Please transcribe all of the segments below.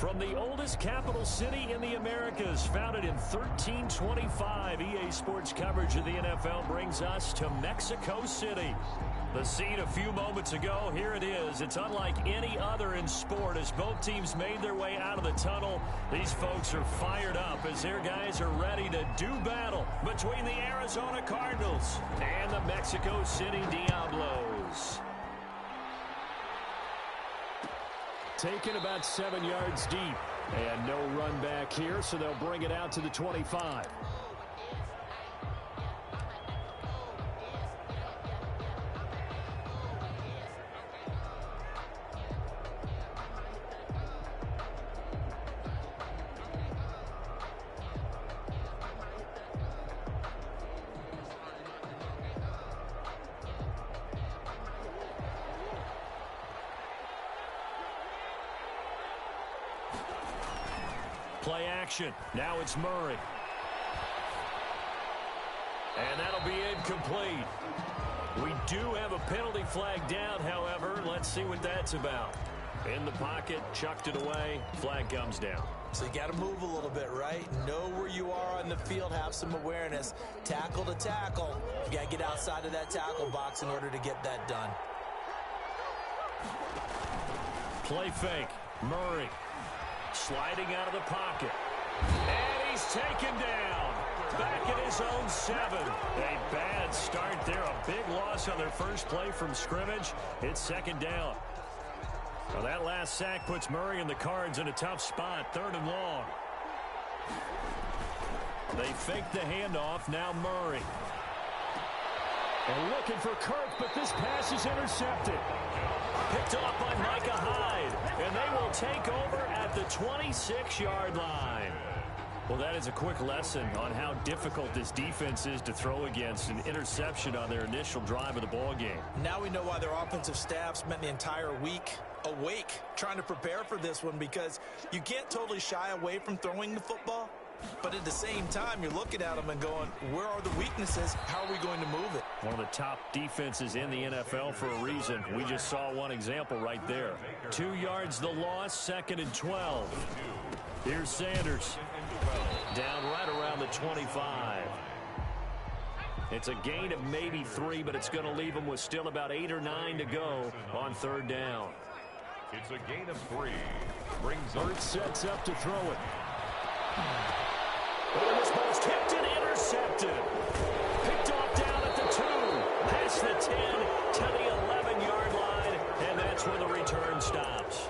From the oldest capital city in the Americas, founded in 1325, EA Sports coverage of the NFL brings us to Mexico City. The scene a few moments ago, here it is. It's unlike any other in sport as both teams made their way out of the tunnel. These folks are fired up as their guys are ready to do battle between the Arizona Cardinals and the Mexico City Diablos. Taken about 7 yards deep. And no run back here, so they'll bring it out to the 25. Play action. Now it's Murray. And that'll be incomplete. We do have a penalty flag down, however. Let's see what that's about. In the pocket, chucked it away. Flag comes down. So you got to move a little bit, right? Know where you are on the field. Have some awareness. Tackle to tackle. You got to get outside of that tackle box in order to get that done. Play fake. Murray. Sliding out of the pocket. And he's taken down. Back at his own 7. A bad start there. A big loss on their first play from scrimmage. It's second down. Well, that last sack puts Murray and the Cards in a tough spot. 3rd and long. They fake the handoff. Now Murray. And looking for Kirk, but this pass is intercepted. Picked off by Micah Hyde. And they will take over at the 26-yard line. Well, that is a quick lesson on how difficult this defense is to throw against. An interception on their initial drive of the ball game. Now we know why their offensive staff spent the entire week awake trying to prepare for this one, because you can't totally shy away from throwing the football. But at the same time, you're looking at them and going, where are the weaknesses? How are we going to move it? One of the top defenses in the NFL for a reason. We just saw one example right there. 2 yards the loss, 2nd and 12. Here's Sanders. Down right around the 25. It's a gain of maybe 3, but it's going to leave them with still about 8 or 9 to go on 3rd down. It's a gain of 3. Burt sets up to throw it. And this ball's tipped and intercepted. Picked off down at the 2. Past the 10 to the 11-yard line. And that's where the return stops.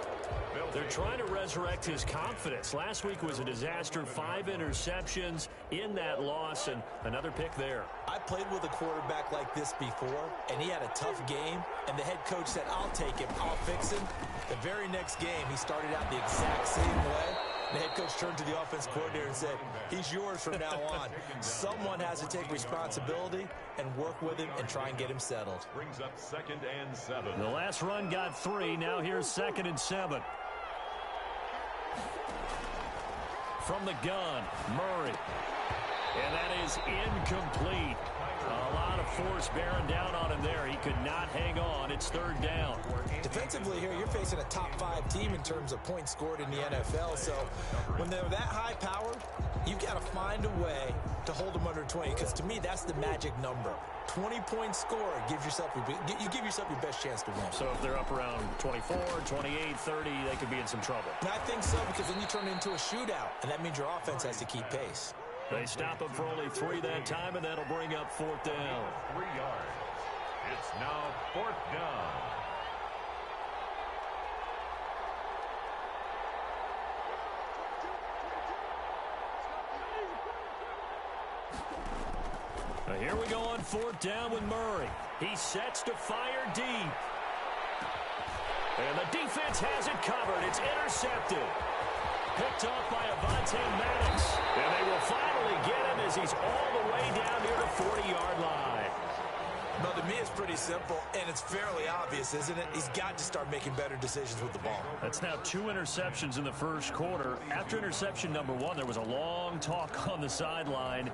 They're trying to resurrect his confidence. Last week was a disaster. 5 interceptions in that loss, and another pick there. I played with a quarterback like this before, and he had a tough game, and the head coach said, I'll take him, I'll fix him. The very next game, he started out the exact same way. The head coach turned to the offense coordinator and said, he's yours from now on. Someone has to take responsibility and work with him and try and get him settled. Brings up 2nd and 7. The last run got 3. Now here's 2nd and 7. From the gun, Murray. And that is incomplete. A lot of force bearing down on him there. He could not hang on. It's 3rd down. Defensively here, you're facing a top 5 team in terms of points scored in the NFL. So when they're that high powered, you've got to find a way to hold them under 20. Because to me, that's the magic number. 20 points scored gives yourself you give yourself your best chance to win. So if they're up around 24, 28, 30, they could be in some trouble. And I think so, because then you turn it into a shootout, and that means your offense has to keep pace. They stop him for only 3 that time, and that'll bring up 4th down. 3 yards. It's now 4th down. Now here we go on 4th down with Murray. He sets to fire deep. And the defense has it covered. It's intercepted. Picked off by Avonte Maddox. And they will finally get him as he's all the way down near the 40-yard line. Well, to me, it's pretty simple, and it's fairly obvious, isn't it? He's got to start making better decisions with the ball. That's now 2 interceptions in the first quarter. After interception number 1, there was a long talk on the sideline.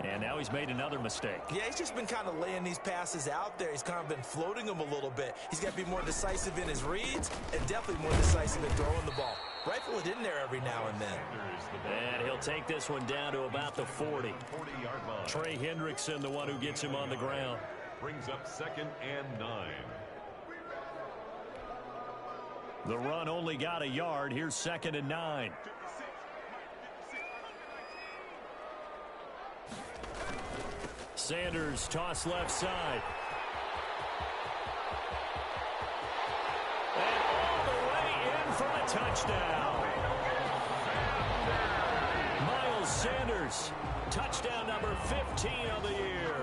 And now he's made another mistake. Yeah, he's just been kind of laying these passes out there. He's kind of been floating them a little bit. He's got to be more decisive in his reads and definitely more decisive in throwing the ball. Rifle it in there every now and then. And he'll take this one down to about the 40. 40-yard line. Trey Hendrickson, the one who gets him on the ground. Brings up 2nd and 9. The run only got a yard. Here's 2nd and 9. Sanders toss left side. And all the way in for the touchdown. Miles Sanders, touchdown number 15 of the year.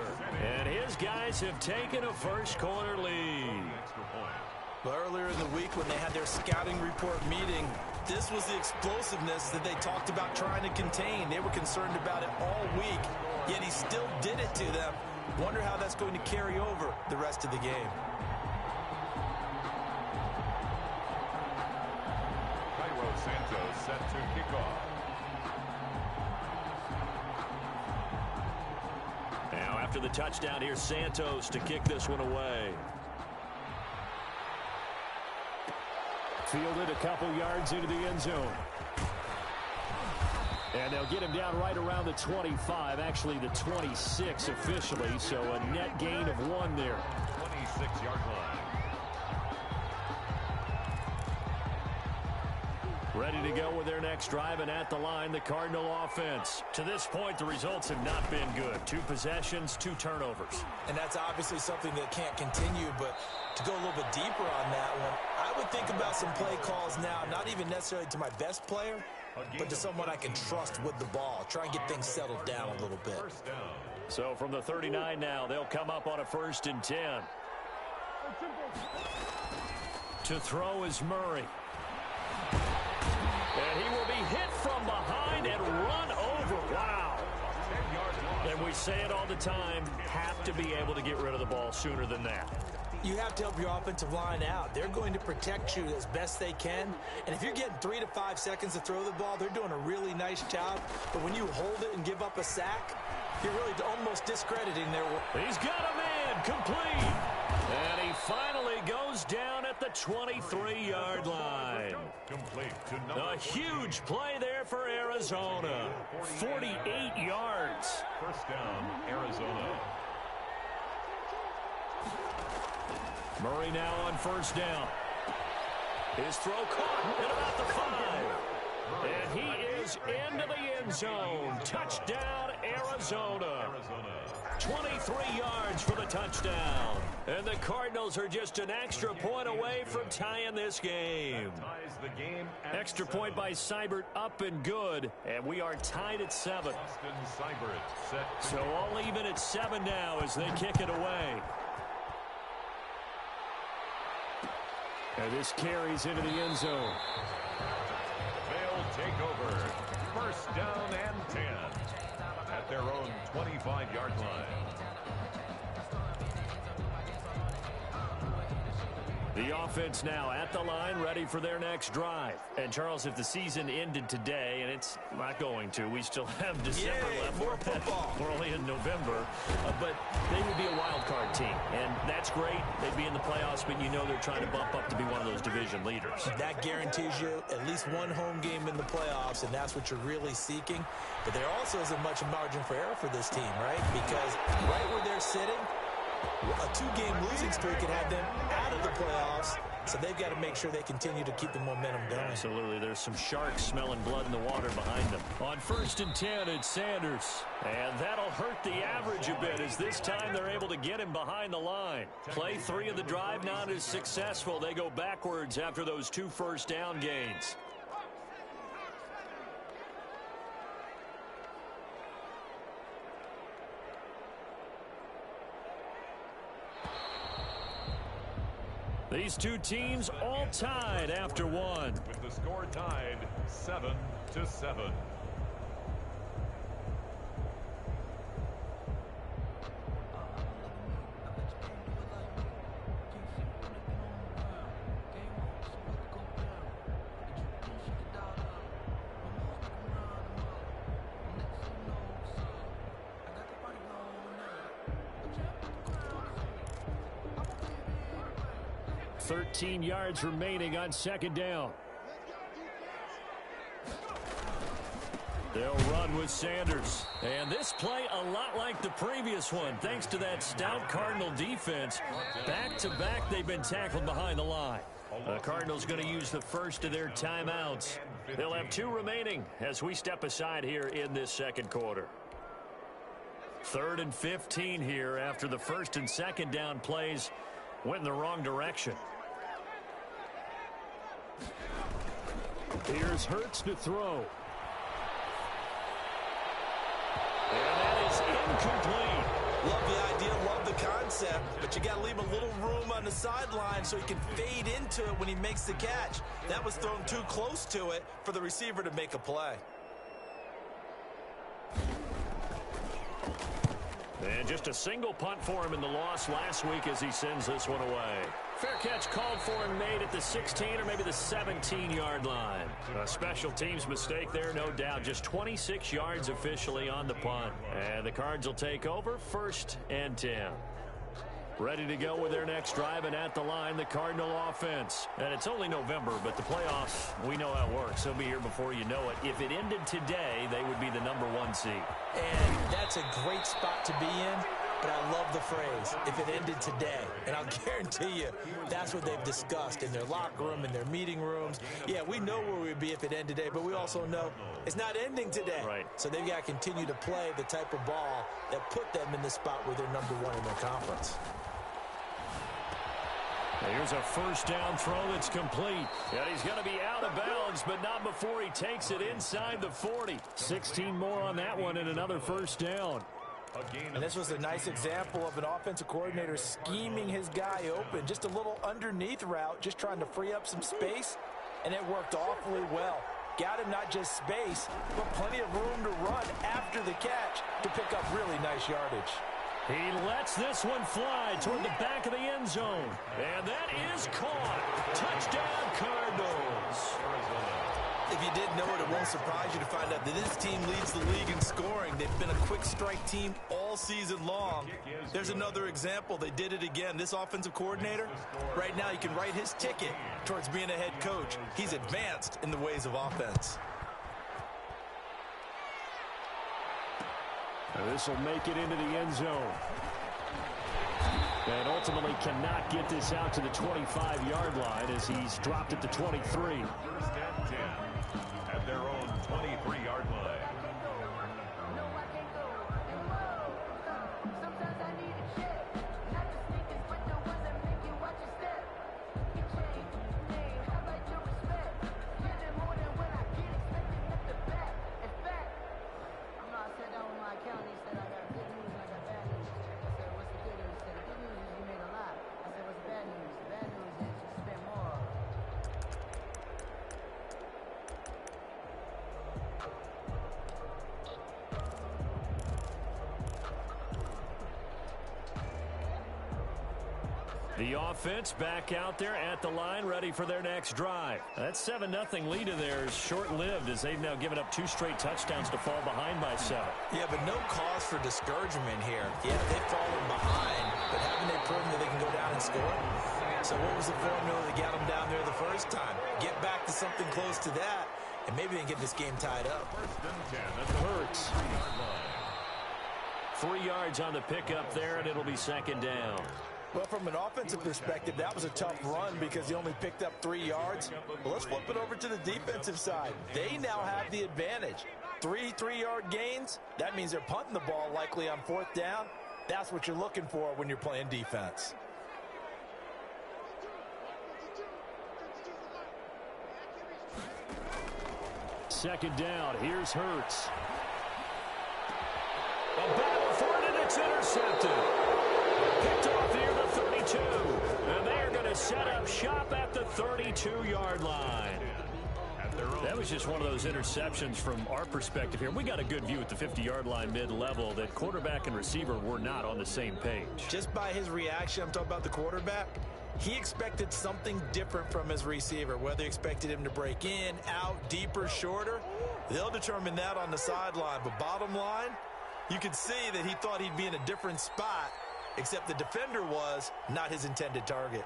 And his guys have taken a first quarter lead. Well, earlier in the week when they had their scouting report meeting, this was the explosiveness that they talked about trying to contain. They were concerned about it all week, yet he still did it to them. Wonder how that's going to carry over the rest of the game. Cairo Santos set to kick off. Now after the touchdown, here's Santos to kick this one away. Fielded a couple yards into the end zone. And they'll get him down right around the 25, actually the 26 officially, so a net gain of 1 there. 26-yard line. Ready to go with their next drive, and at the line, the Cardinal offense. To this point, the results have not been good. 2 possessions, 2 turnovers. And that's obviously something that can't continue, but to go a little bit deeper on that one, I would think about some play calls now, not even necessarily to my best player, but to someone I can trust with the ball. Try and get things settled down a little bit. So from the 39 now, they'll come up on a 1st and 10. To throw is Murray. And he will be hit from behind and run over. Wow. And we say it all the time, have to be able to get rid of the ball sooner than that. You have to help your offensive line out. They're going to protect you as best they can. And if you're getting 3 to 5 seconds to throw the ball, they're doing a really nice job. But when you hold it and give up a sack, you're really almost discrediting their work. He's got a man complete. And he finally goes down at the 23-yard line. A huge play there for Arizona. 48 yards. First down, Arizona. Murray now on 1st down. His throw caught at about the 5. And he is into the end zone. Touchdown, Arizona. 23 yards for the touchdown. And the Cardinals are just an extra point away from tying this game. Extra point by Seibert up and good. And we are tied at 7. So all even at 7 now as they kick it away. And this carries into the end zone. They'll take over. First down and 10 at their own 25-yard line. The offense now at the line, ready for their next drive. And, Charles, if the season ended today, and it's not going to, we still have December left. More football. We're only in November. But they would be a wild card team. And that's great. They'd be in the playoffs, but you know they're trying to bump up to be one of those division leaders. That guarantees you at least 1 home game in the playoffs, and that's what you're really seeking. But there also isn't much margin for error for this team, right? Because right where they're sitting, a 2-game losing streak could have them out of the playoffs, so they've got to make sure they continue to keep the momentum going. Absolutely. There's some sharks smelling blood in the water behind them. On 1st and 10, it's Sanders. And that'll hurt the average a bit as this time they're able to get him behind the line. Play 3 of the drive not as successful. They go backwards after those 2 first down gains. These 2 teams all tied after 1. With the score tied 7-7. .13 yards remaining on 2nd down. They'll run with Sanders. And this play a lot like the previous one. Thanks to that stout Cardinal defense, back-to-back they've been tackled behind the line. The Cardinals going to use the first of their timeouts. They'll have 2 remaining as we step aside here in this second quarter. 3rd and 15 here after the first and second down plays went in the wrong direction. Here's Hurts to throw. And that is incomplete. Love the idea, love the concept, but you got to leave a little room on the sideline so he can fade into it when he makes the catch. That was thrown too close to it for the receiver to make a play. And just a single punt for him in the loss last week as he sends this one away. Fair catch called for and made at the 16 or maybe the 17-yard line. A special teams mistake there, no doubt. Just 26 yards officially on the punt. And the Cards will take over 1st and 10. Ready to go with their next drive, and at the line, the Cardinal offense. And it's only November, but the playoffs, we know how it works. They'll be here before you know it. If it ended today, they would be the #1 seed. And that's a great spot to be in, but I love the phrase, if it ended today. And I'll guarantee you, that's what they've discussed in their locker room, in their meeting rooms. Yeah, we know where we'd be if it ended today, but we also know it's not ending today. Right. So they've got to continue to play the type of ball that put them in the spot where they're #1 in their conference. Here's a first down throw that's complete. And he's going to be out of bounds, but not before he takes it inside the 40. 16 more on that one and another first down. And this was a nice example of an offensive coordinator scheming his guy open. Just a little underneath route, just trying to free up some space, and it worked awfully well. Got him not just space, but plenty of room to run after the catch to pick up really nice yardage. He lets this one fly toward the back of the end zone. And that is caught. Touchdown, Cardinals. If you didn't know it, it won't surprise you to find out that this team leads the league in scoring. They've been a quick strike team all season long. There's another example. They did it again. This offensive coordinator, right now, you can write his ticket towards being a head coach. He's advanced in the ways of offense. This will make it into the end zone. And ultimately cannot get this out to the 25-yard line as he's dropped at the 23. 1st and 10 at their own 23-yard line. The offense back out there at the line, ready for their next drive. That 7-0 lead of theirs short-lived as they've now given up 2 straight touchdowns to fall behind by 7. Yeah, but no cause for discouragement here. Yeah, they've fallen behind, but haven't they proven that they can go down and score? So what was the formula that got them down there the first time? Get back to something close to that, and maybe they can get this game tied up. 1st and 10 at the Hurts. 3 yards on the pickup there, and it'll be 2nd down. Well, from an offensive perspective, that was a tough run because he only picked up 3 yards. Well, let's flip it over to the defensive side. They now have the advantage. 3 3-yard gains, that means they're punting the ball likely on 4th down. That's what you're looking for when you're playing defense. Second down, here's Hurts. A battle for it, and it's intercepted. Picked off near the 32. And they are going to set up shop at the 32-yard line. That was just one of those interceptions from our perspective here. We got a good view at the 50-yard line mid-level that quarterback and receiver were not on the same page. Just by his reaction, I'm talking about the quarterback, he expected something different from his receiver. Whether he expected him to break in, out, deeper, shorter, they'll determine that on the sideline. But bottom line, you could see that he thought he'd be in a different spot, except the defender was not his intended target.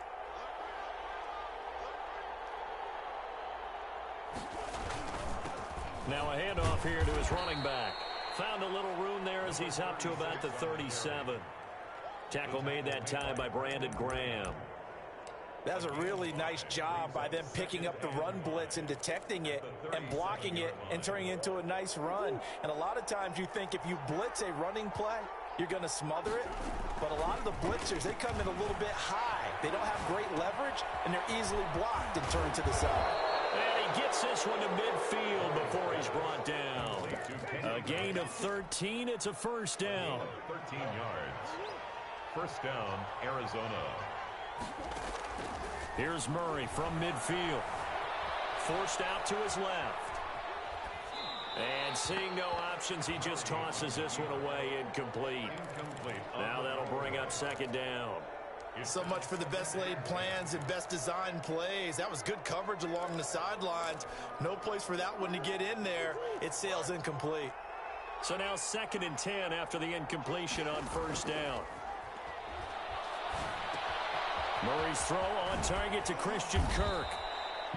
Now a handoff here to his running back. Found a little room there as he's up to about the 37. Tackle made that time by Brandon Graham. That was a really nice job by them picking up the run blitz and detecting it and blocking it and turning it into a nice run. And a lot of times you think if you blitz a running play, you're going to smother it. But a lot of the blitzers, they come in a little bit high. They don't have great leverage, and they're easily blocked and turned to the side. And he gets this one to midfield before he's brought down. A gain of 13. It's a first down. 13 yards. First down, Arizona. Here's Murray from midfield. Forced out to his left. And seeing no options, he just tosses this one away, incomplete. Now that'll bring up second down. So much for the best laid plans and best designed plays. That was good coverage along the sidelines. No place for that one to get in there. It sails incomplete. So now 2nd and 10 after the incompletion on first down. Murray's throw on target to Christian Kirk.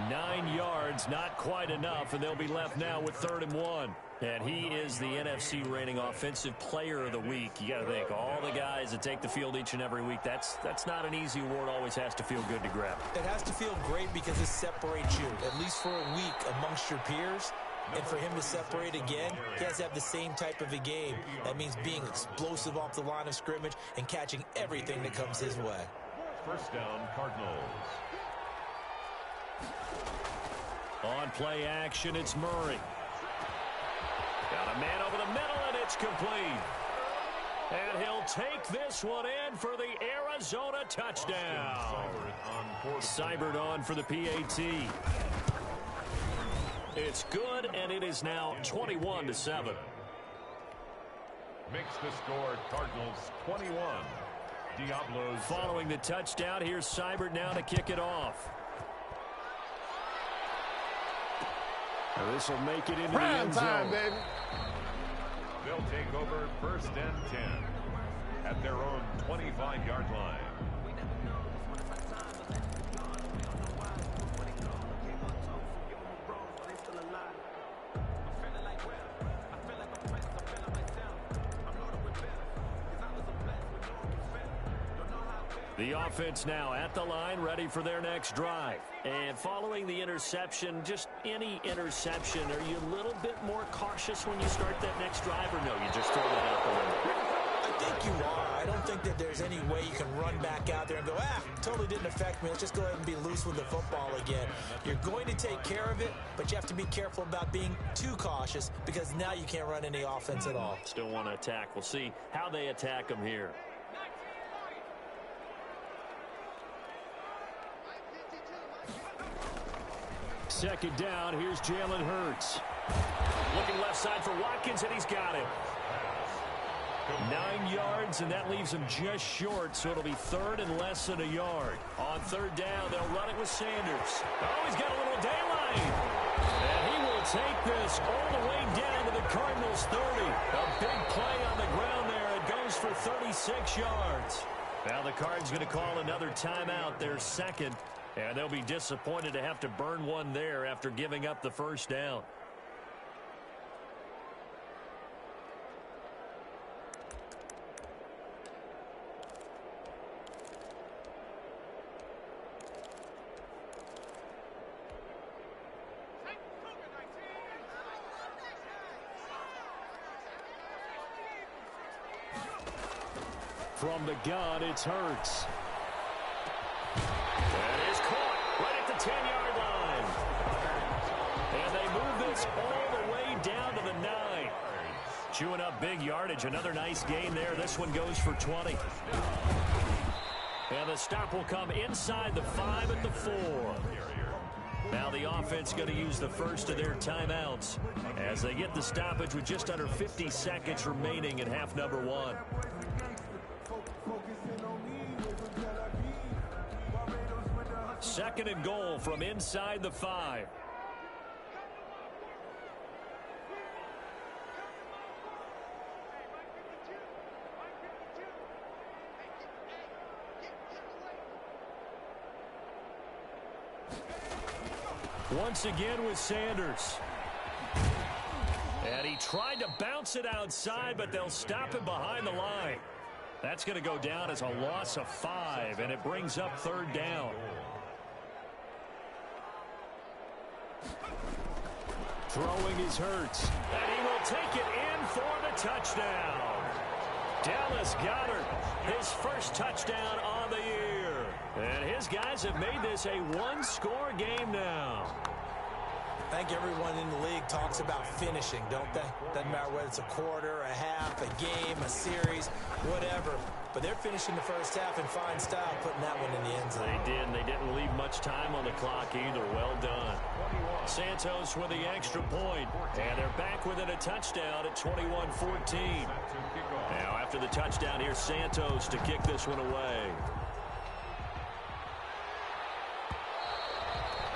9 yards, not quite enough, and they'll be left now with 3rd and 1. And he is the NFC reigning offensive player of the week. You got to think, all the guys that take the field each and every week, that's not an easy award. Always has to feel good to grab. It has to feel great because it separates you, at least for a week, amongst your peers. And for him to separate again, he has to have the same type of a game. That means being explosive off the line of scrimmage and catching everything that comes his way. First down, Cardinals. On play action, it's Murray. Got a man over the middle, and it's complete. And he'll take this one in for the Arizona touchdown. Seibert on for the PAT. It's good, and it is now 21-7. Makes the score Cardinals 21. Diablos. Following the touchdown, here's Seibert now to kick it off. This will make it into the end zone. Baby. They'll take over 1st and 10 at their own 25-yard line. The offense now at the line, ready for their next drive. And following the interception, just any interception, are you a little bit more cautious when you start that next drive, or no, you just throw that out the window? I think you are. I don't think that there's any way you can run back out there and go, totally didn't affect me. Let's just go ahead and be loose with the football again. You're going to take care of it, but you have to be careful about being too cautious because now you can't run any offense at all. Still want to attack. We'll see how they attack them here. Second down, here's Jalen Hurts. Looking left side for Watkins, and he's got him. 9 yards, and that leaves him just short, so it'll be 3rd and less than a yard. On 3rd down, they'll run it with Sanders. Oh, he's got a little daylight. And he will take this all the way down to the Cardinals' 30. A big play on the ground there. It goes for 36 yards. Now the Cards going to call another timeout, their 2nd. And they'll be disappointed to have to burn one there after giving up the first down. From the gun, it's Hurts. That is caught right at the 10-yard line. And they move this all the way down to the 9. Chewing up big yardage. Another nice gain there. This one goes for 20. And the stop will come inside the 5 at the 4. Now the offense going to use the first of their timeouts as they get the stoppage with just under 50 seconds remaining in half number 1. Second and goal from inside the 5. Once again with Sanders. And he tried to bounce it outside, but they'll stop him behind the line. That's going to go down as a loss of 5, and it brings up 3rd down. Throwing is Hurts, and he will take it in for the touchdown. Dallas Goedert, his first touchdown on the year. And his guys have made this a one-score game now. I think everyone in the league talks about finishing, don't they? Doesn't matter whether it's a quarter, a half, a game, a series, whatever. But they're finishing the first half in fine style, putting that one in the end zone. They did, and they didn't leave much time on the clock either. Well done. Santos with the extra point, and they're back within a touchdown at 21-14. Now, after the touchdown, here's Santos to kick this one away.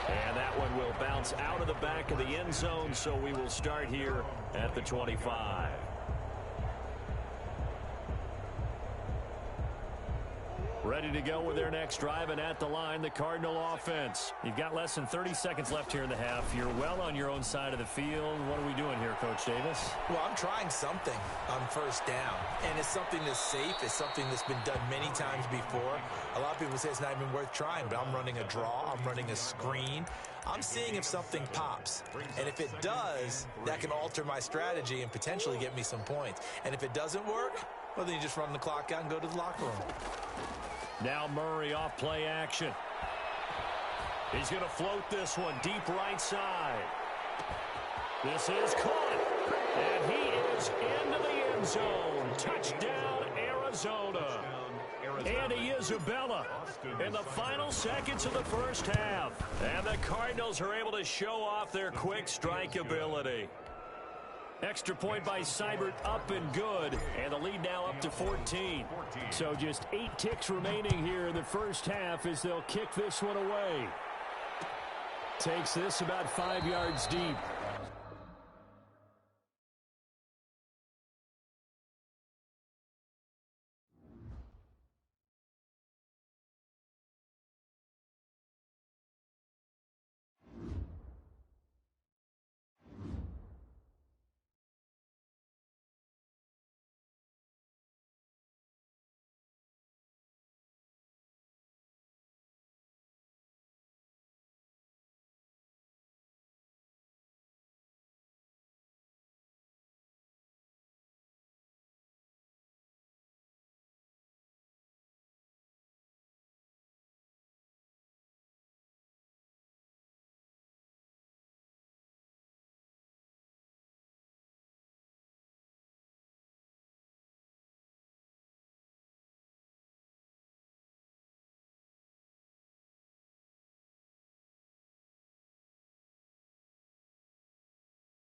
And that one will bounce out of the back of the end zone, so we will start here at the 25. Ready to go with their next drive, and at the line, the Cardinal offense. You've got less than 30 seconds left here in the half. You're well on your own side of the field. What are we doing here, Coach Davis? Well, I'm trying something on first down, and it's something that's safe. It's something that's been done many times before. A lot of people say it's not even worth trying, but I'm running a draw. I'm running a screen. I'm seeing if something pops, and if it does, that can alter my strategy and potentially get me some points. And if it doesn't work, well, then you just run the clock out and go to the locker room. Now Murray off play action. He's going to float this one deep right side. This is caught. And he is into the end zone. Touchdown, Arizona. Andy Isabella in the final seconds of the first half. And the Cardinals are able to show off their quick strike ability. Extra point by Seibert up and good, and the lead now up to 14. So just 8 ticks remaining here in the first half as they'll kick this one away. Takes this about 5 yards deep.